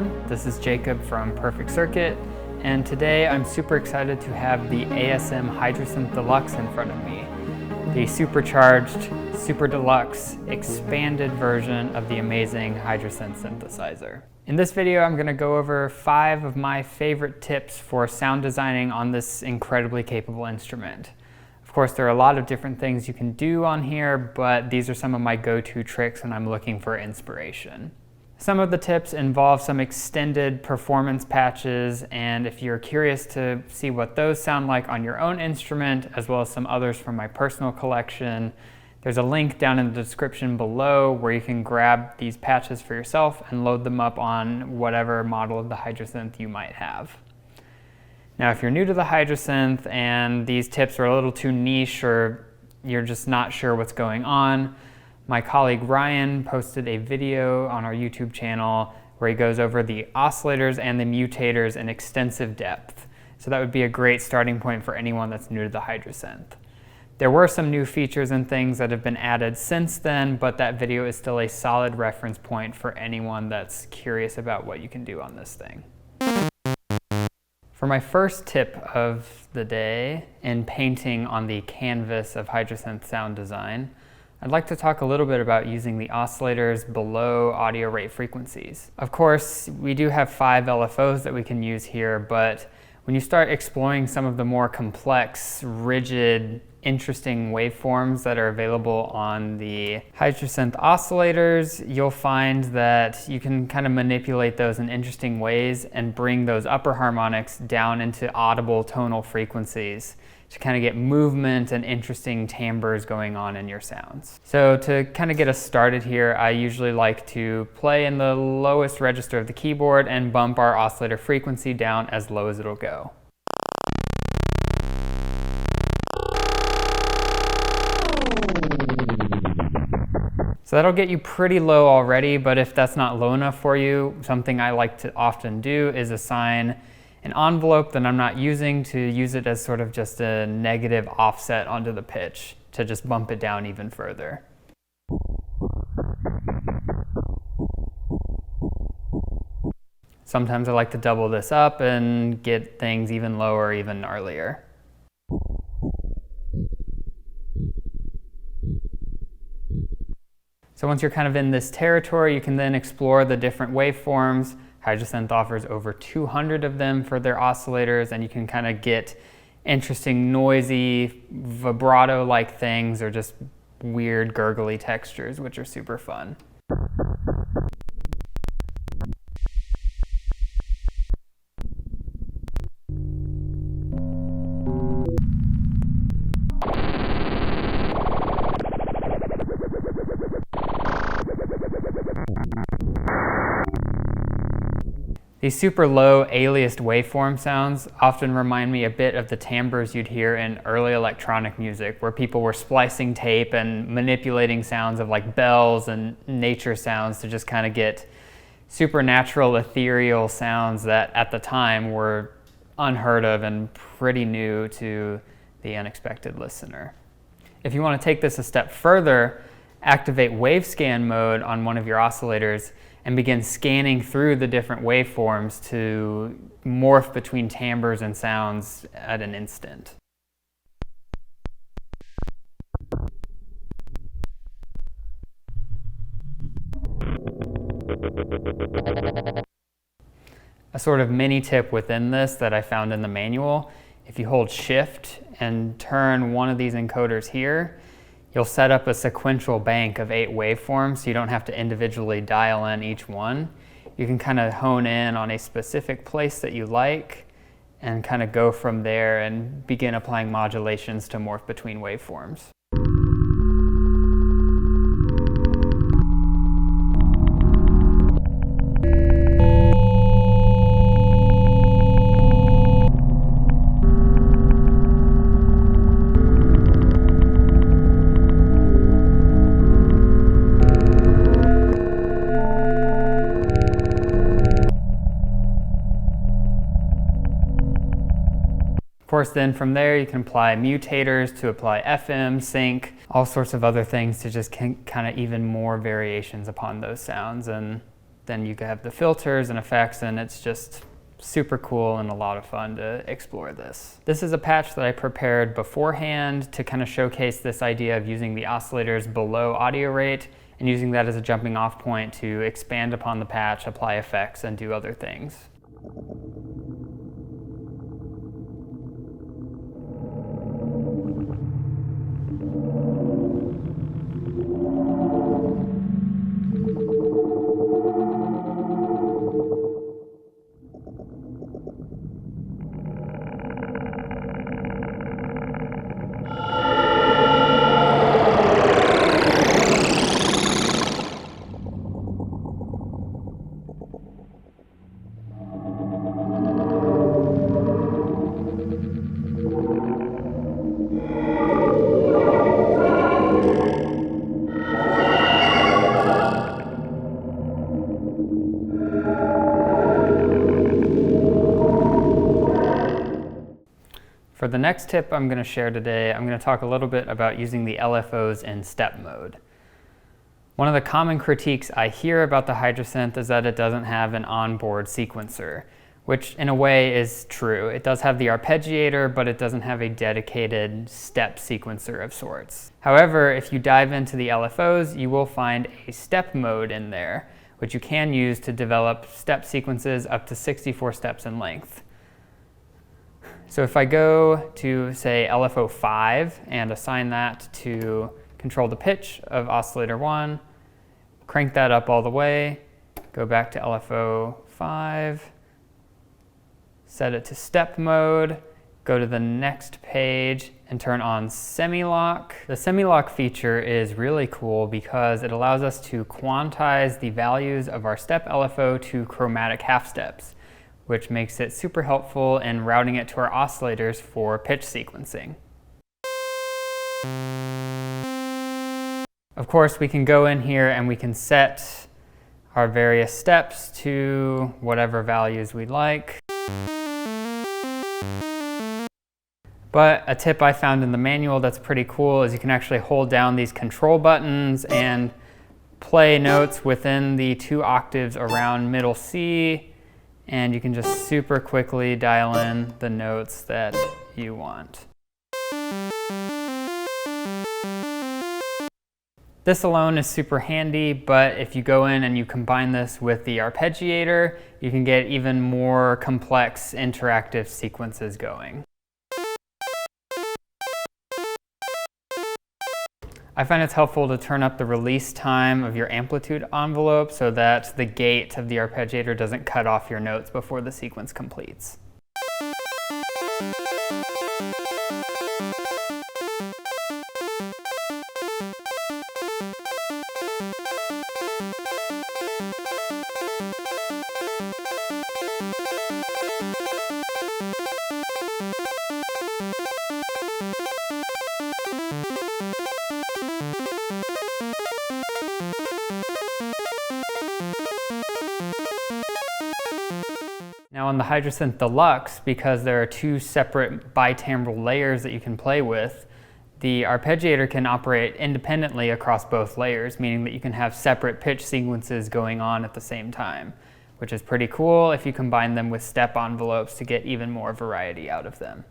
everyone. This is Jacob from Perfect Circuit, and today I'm super excited to have the ASM Hydrasynth Deluxe in front of me. The supercharged, super deluxe, expanded version of the amazing Hydrasynth synthesizer. In this video, I'm going to go over 5 of my favorite tips for sound designing on this incredibly capable instrument. Of course, there are a lot of different things you can do on here, but these are some of my go-to tricks when I'm looking for inspiration. Some of the tips involve some extended performance patches, and if you're curious to see what those sound like on your own instrument, as well as some others from my personal collection, there's a link down in the description below where you can grab these patches for yourself and load them up on whatever model of the Hydrasynth you might have. Now, if you're new to the Hydrasynth and these tips are a little too niche or you're just not sure what's going on, my colleague Ryan posted a video on our YouTube channel where he goes over the oscillators and the mutators in extensive depth. So that would be a great starting point for anyone that's new to the Hydrasynth. There were some new features and things that have been added since then, but that video is still a solid reference point for anyone that's curious about what you can do on this thing. For my first tip of the day in painting on the canvas of Hydrasynth sound design, I'd like to talk a little bit about using the oscillators below audio rate frequencies. Of course, we do have 5 LFOs that we can use here, but when you start exploring some of the more complex, rigid, interesting waveforms that are available on the Hydrasynth oscillators, you'll find that you can kind of manipulate those in interesting ways and bring those upper harmonics down into audible tonal frequencies to kind of get movement and interesting timbres going on in your sounds. So to kind of get us started here, I usually like to play in the lowest register of the keyboard and bump our oscillator frequency down as low as it'll go. So that'll get you pretty low already, but if that's not low enough for you, something I like to often do is assign an envelope that I'm not using to use it as sort of just a negative offset onto the pitch to just bump it down even further. Sometimes I like to double this up and get things even lower, even gnarlier. So once you're kind of in this territory, you can then explore the different waveforms. Hydrasynth offers over 200 of them for their oscillators, and you can kind of get interesting, noisy, vibrato-like things or just weird, gurgly textures, which are super fun. These super low aliased waveform sounds often remind me a bit of the timbres you'd hear in early electronic music, where people were splicing tape and manipulating sounds of like bells and nature sounds to just kind of get supernatural, ethereal sounds that at the time were unheard of and pretty new to the unexpected listener. If you want to take this a step further, activate wave scan mode on one of your oscillators and begin scanning through the different waveforms to morph between timbres and sounds at an instant. A sort of mini tip within this that I found in the manual, if you hold Shift and turn one of these encoders here, you'll set up a sequential bank of 8 waveforms so you don't have to individually dial in each one. You can kind of hone in on a specific place that you like and kind of go from there and begin applying modulations to morph between waveforms. Of course, then from there you can apply mutators to apply FM, sync, all sorts of other things to just kind of even more variations upon those sounds, and then you have the filters and effects, and it's just super cool and a lot of fun to explore this. This is a patch that I prepared beforehand to kind of showcase this idea of using the oscillators below audio rate and using that as a jumping off point to expand upon the patch, apply effects, and do other things. For the next tip I'm going to share today, I'm going to talk a little bit about using the LFOs in step mode. One of the common critiques I hear about the Hydrasynth is that it doesn't have an onboard sequencer, which in a way is true. It does have the arpeggiator, but it doesn't have a dedicated step sequencer of sorts. However, if you dive into the LFOs, you will find a step mode in there, which you can use to develop step sequences up to 64 steps in length. So if I go to, say, LFO 5 and assign that to control the pitch of oscillator 1, crank that up all the way, go back to LFO 5, set it to step mode, go to the next page and turn on semi-lock. The semi-lock feature is really cool because it allows us to quantize the values of our step LFO to chromatic half steps, which makes it super helpful in routing it to our oscillators for pitch sequencing. Of course, we can go in here and we can set our various steps to whatever values we'd like. But a tip I found in the manual that's pretty cool is you can actually hold down these control buttons and play notes within the 2 octaves around middle C, and you can just super quickly dial in the notes that you want. This alone is super handy, but if you go in and you combine this with the arpeggiator, you can get even more complex interactive sequences going. I find it's helpful to turn up the release time of your amplitude envelope so that the gate of the arpeggiator doesn't cut off your notes before the sequence completes. Now on the Hydrasynth Deluxe, because there are 2 separate bitimbral layers that you can play with, the arpeggiator can operate independently across both layers, meaning that you can have separate pitch sequences going on at the same time, which is pretty cool if you combine them with step envelopes to get even more variety out of them.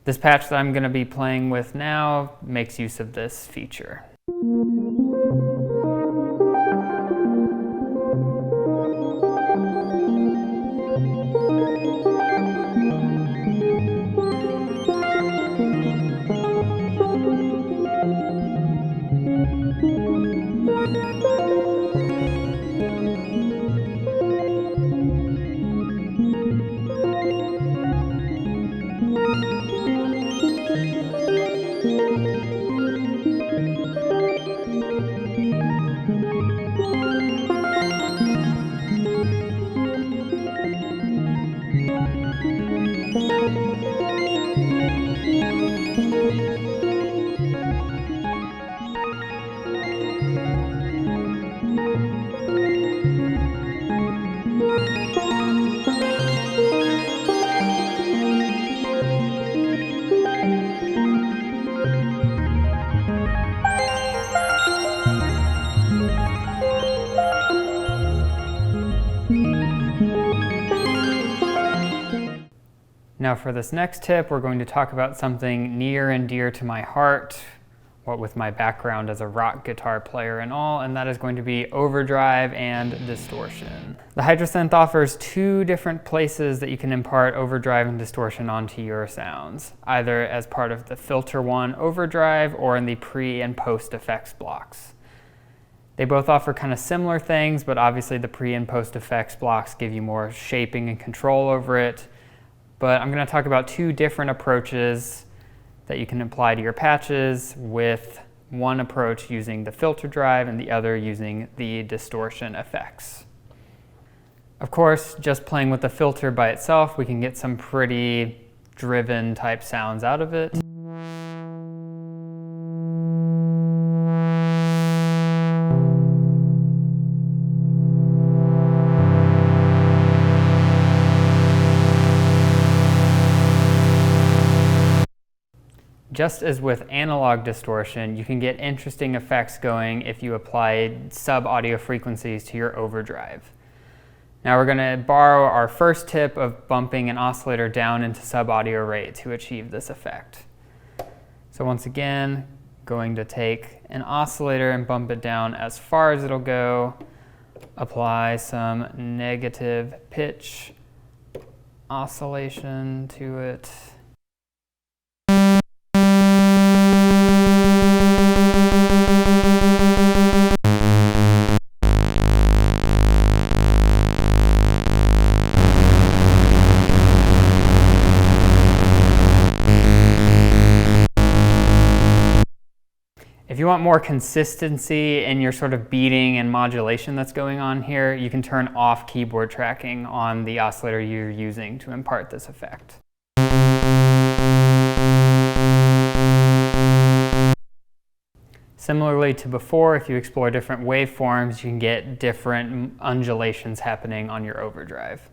This patch that I'm going to be playing with now makes use of this feature. Now for this next tip, we're going to talk about something near and dear to my heart, what with my background as a rock guitar player and all, and that is going to be overdrive and distortion. The Hydrasynth offers two different places that you can impart overdrive and distortion onto your sounds, either as part of the filter one overdrive or in the pre and post effects blocks. They both offer kind of similar things, but obviously the pre and post effects blocks give you more shaping and control over it. But I'm going to talk about two different approaches that you can apply to your patches, with one approach using the filter drive and the other using the distortion effects. Of course, just playing with the filter by itself, we can get some pretty driven type sounds out of it. Just as with analog distortion, you can get interesting effects going if you apply sub-audio frequencies to your overdrive. Now we're going to borrow our first tip of bumping an oscillator down into sub-audio rate to achieve this effect. So once again, going to take an oscillator and bump it down as far as it'll go, apply some negative pitch oscillation to it. If you want more consistency in your sort of beating and modulation that's going on here, you can turn off keyboard tracking on the oscillator you're using to impart this effect. Similarly to before, if you explore different waveforms, you can get different undulations happening on your overdrive.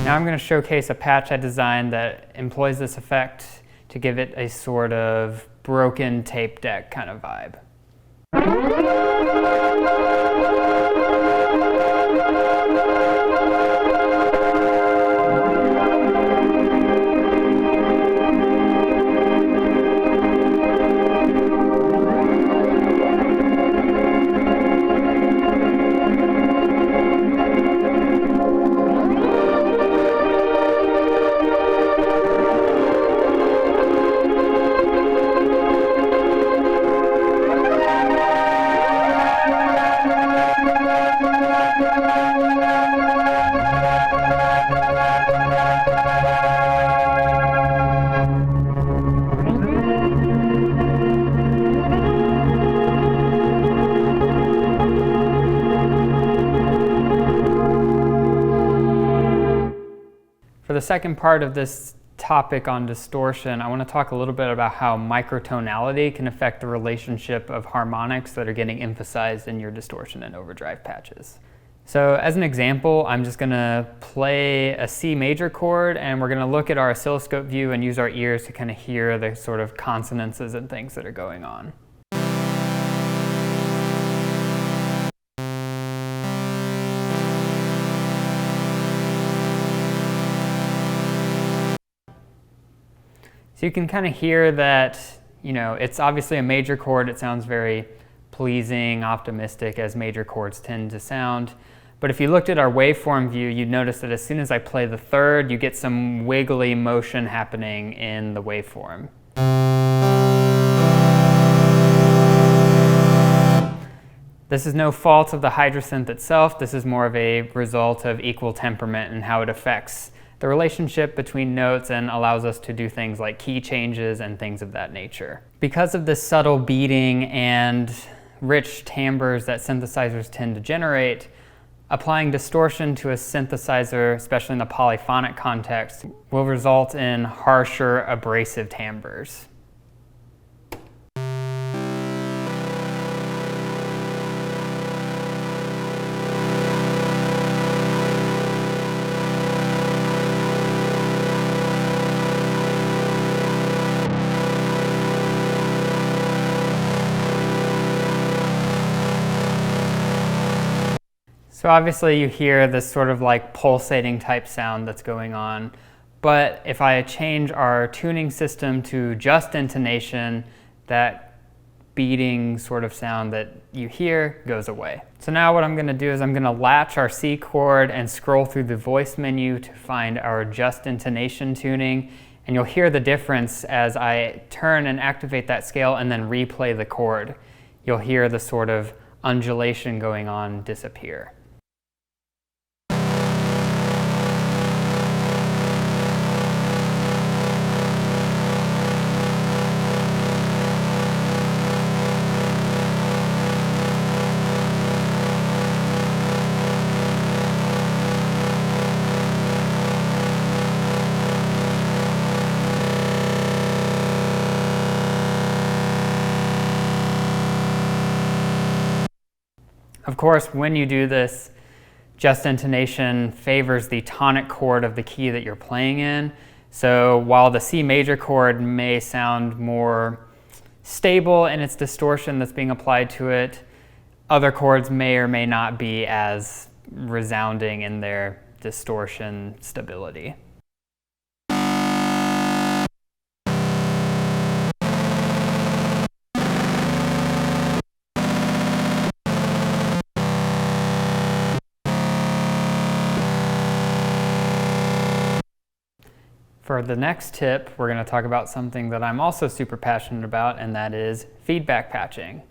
Now I'm going to showcase a patch I designed that employs this effect to give it a sort of broken tape deck kind of vibe. For the second part of this topic on distortion, I want to talk a little bit about how microtonality can affect the relationship of harmonics that are getting emphasized in your distortion and overdrive patches. So as an example, I'm just going to play a C major chord, and we're going to look at our oscilloscope view and use our ears to kind of hear the sort of consonances and things that are going on. So you can kind of hear that, it's obviously a major chord. It sounds very pleasing, optimistic, as major chords tend to sound. But if you looked at our waveform view, you'd notice that as soon as I play the third, you get some wiggly motion happening in the waveform. This is no fault of the Hydrasynth itself. This is more of a result of equal temperament and how it affects the relationship between notes and allows us to do things like key changes and things of that nature. Because of this subtle beating and rich timbres that synthesizers tend to generate, applying distortion to a synthesizer, especially in the polyphonic context, will result in harsher, abrasive timbres. So obviously you hear this sort of like pulsating type sound that's going on, but if I change our tuning system to just intonation, that beating sort of sound that you hear goes away. So now what I'm going to do is I'm going to latch our C chord and scroll through the voice menu to find our just intonation tuning, and you'll hear the difference as I turn and activate that scale and then replay the chord. You'll hear the sort of undulation going on disappear. Of course, when you do this, just intonation favors the tonic chord of the key that you're playing in. So while the C major chord may sound more stable in its distortion that's being applied to it, other chords may or may not be as resounding in their distortion stability. For the next tip, we're going to talk about something that I'm also super passionate about, and that is feedback patching.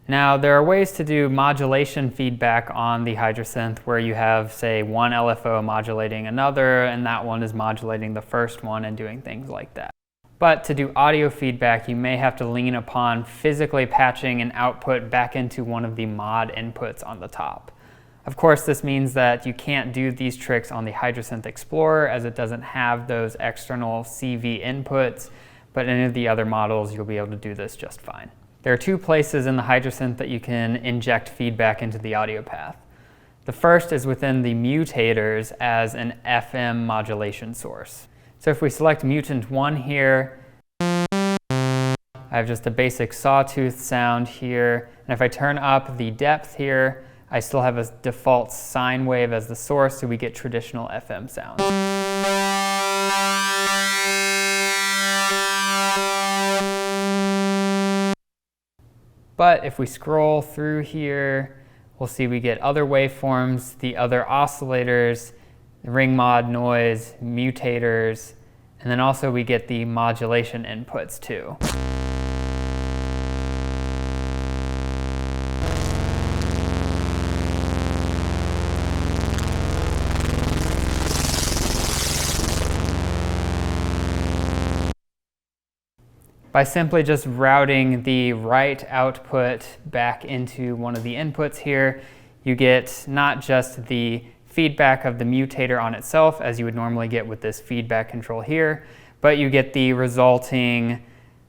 Now, there are ways to do modulation feedback on the Hydrasynth where you have, say, one LFO modulating another, and that one is modulating the first one and doing things like that. But to do audio feedback, you may have to lean upon physically patching an output back into one of the mod inputs on the top. Of course, this means that you can't do these tricks on the Hydrasynth Explorer as it doesn't have those external CV inputs, but in any of the other models you'll be able to do this just fine. There are two places in the Hydrasynth that you can inject feedback into the audio path. The first is within the mutators as an FM modulation source. So if we select mutant 1 here, I have just a basic sawtooth sound here, and if I turn up the depth here, I still have a default sine wave as the source, so we get traditional FM sounds. But if we scroll through here, we'll see we get other waveforms, the other oscillators, the ring mod noise, mutators, and then also we get the modulation inputs too. By simply just routing the right output back into one of the inputs here, you get not just the feedback of the mutator on itself, as you would normally get with this feedback control here, but you get the resulting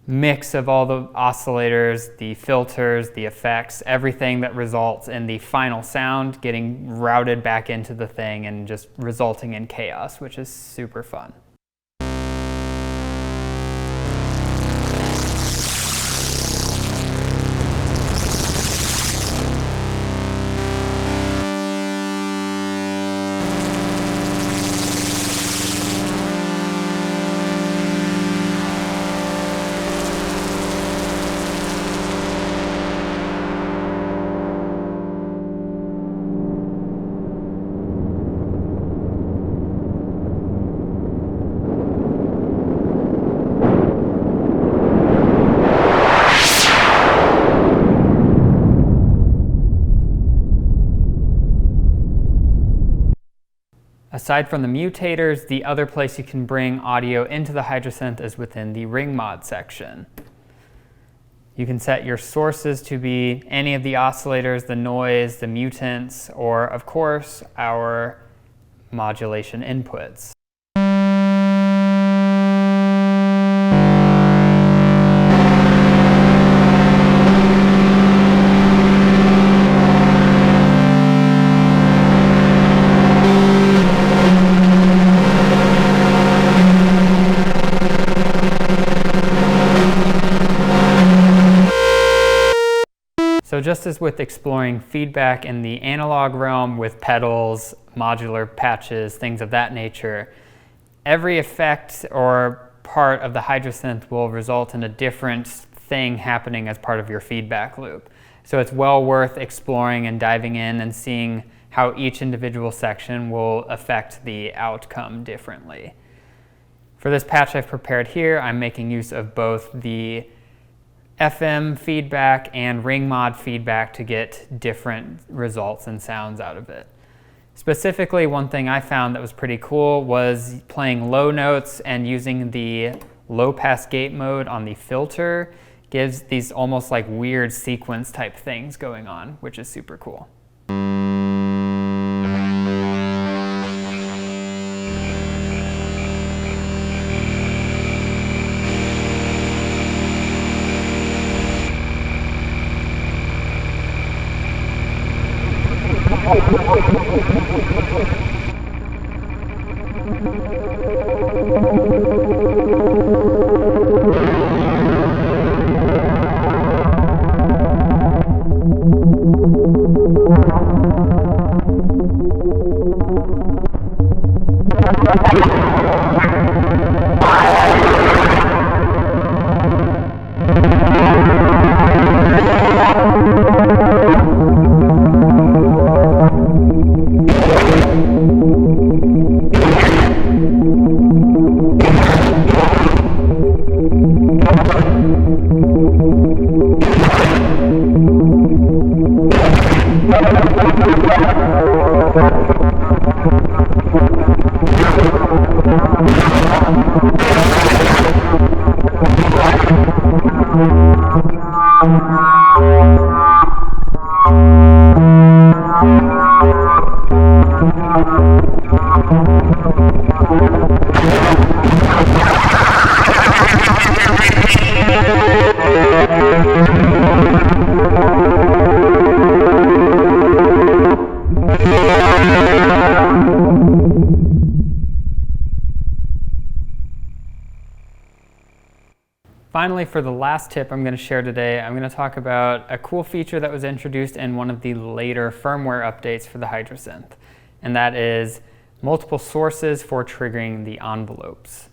mix of all the oscillators, the filters, the effects, everything that results in the final sound getting routed back into the thing and just resulting in chaos, which is super fun. Aside from the mutators, the other place you can bring audio into the Hydrasynth is within the ring mod section. You can set your sources to be any of the oscillators, the noise, the mutants, or of course, our modulation inputs. So just as with exploring feedback in the analog realm with pedals, modular patches, things of that nature, every effect or part of the Hydrasynth will result in a different thing happening as part of your feedback loop. So it's well worth exploring and diving in and seeing how each individual section will affect the outcome differently. For this patch I've prepared here, I'm making use of both the FM feedback and ring mod feedback to get different results and sounds out of it. Specifically, one thing I found that was pretty cool was playing low notes and using the low pass gate mode on the filter gives these almost like weird sequence type things going on, which is super cool. Finally, for the last tip I'm going to share today, I'm going to talk about a cool feature that was introduced in one of the later firmware updates for the Hydrasynth, and that is multiple sources for triggering the envelopes.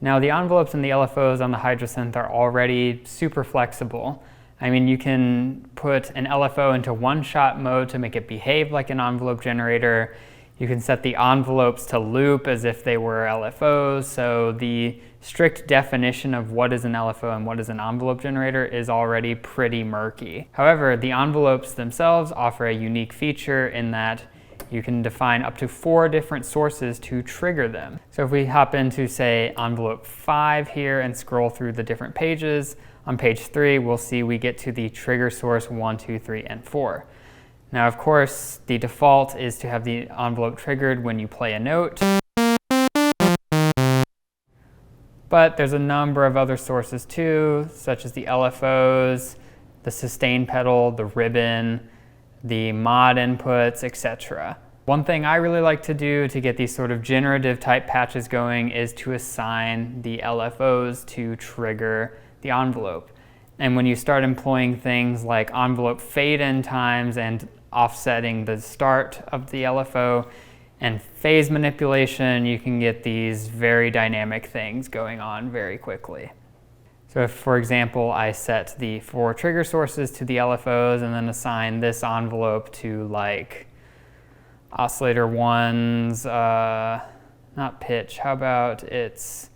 Now, the envelopes and the LFOs on the Hydrasynth are already super flexible. I mean, you can put an LFO into one-shot mode to make it behave like an envelope generator. You can set the envelopes to loop as if they were LFOs, so the strict definition of what is an LFO and what is an envelope generator is already pretty murky. However, the envelopes themselves offer a unique feature in that you can define up to 4 different sources to trigger them. So if we hop into, say, envelope 5 here and scroll through the different pages, on page 3 we'll see we get to the trigger source 1, 2, 3, and 4. Now, of course, the default is to have the envelope triggered when you play a note. But there's a number of other sources too, such as the LFOs, the sustain pedal, the ribbon, the mod inputs, etc. One thing I really like to do to get these sort of generative type patches going is to assign the LFOs to trigger the envelope. And when you start employing things like envelope fade-in times and offsetting the start of the LFO and phase manipulation, you can get these very dynamic things going on very quickly. So if, for example, I set the 4 trigger sources to the LFOs and then assign this envelope to like oscillator 1's, not pitch, how about its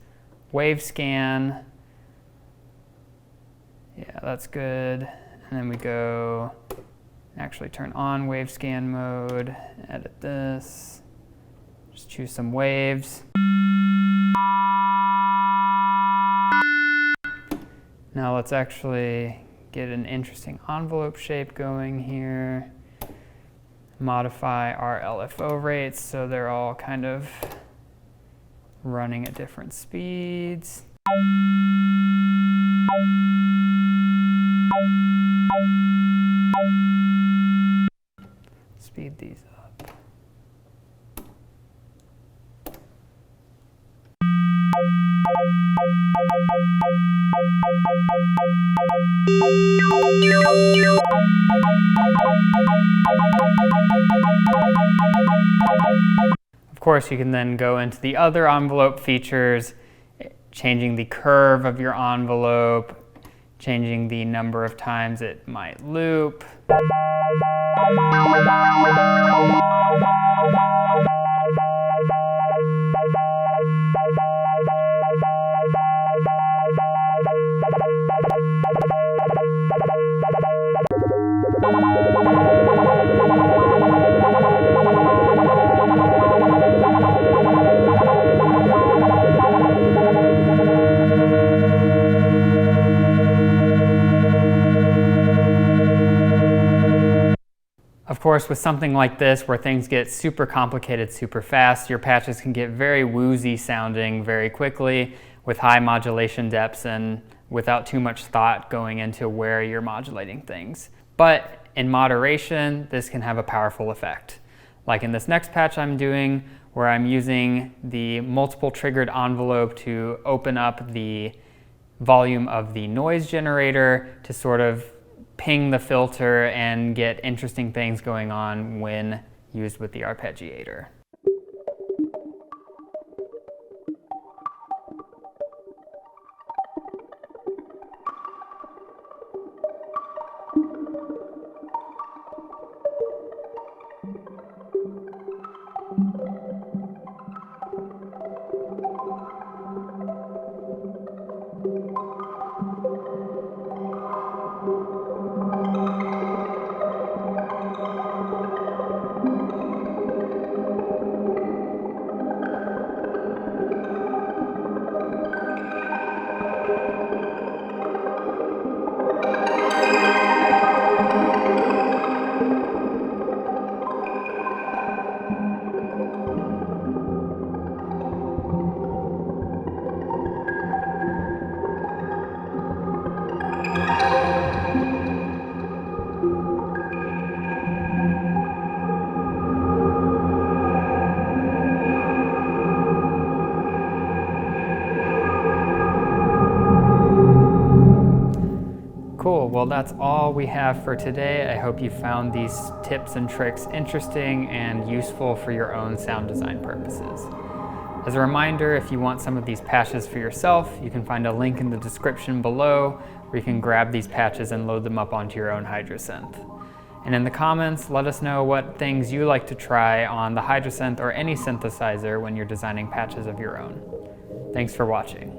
wave scan? Yeah, that's good. And then we go actually turn on wave scan mode, edit this, just choose some waves. Now let's actually get an interesting envelope shape going here. Modify our LFO rates so they're all kind of running at different speeds. Speed these up. Of course, you can then go into the other envelope features, changing the curve of your envelope, changing the number of times it might loop. Of course, with something like this, where things get super complicated super fast, your patches can get very woozy sounding very quickly with high modulation depths and without too much thought going into where you're modulating things. But in moderation, this can have a powerful effect. Like in this next patch I'm doing, where I'm using the multiple triggered envelope to open up the volume of the noise generator to sort of ping the filter and get interesting things going on when used with the arpeggiator. Cool, well that's all we have for today. I hope you found these tips and tricks interesting and useful for your own sound design purposes. As a reminder, if you want some of these patches for yourself, you can find a link in the description below where you can grab these patches and load them up onto your own Hydrasynth. And in the comments, let us know what things you like to try on the Hydrasynth or any synthesizer when you're designing patches of your own. Thanks for watching.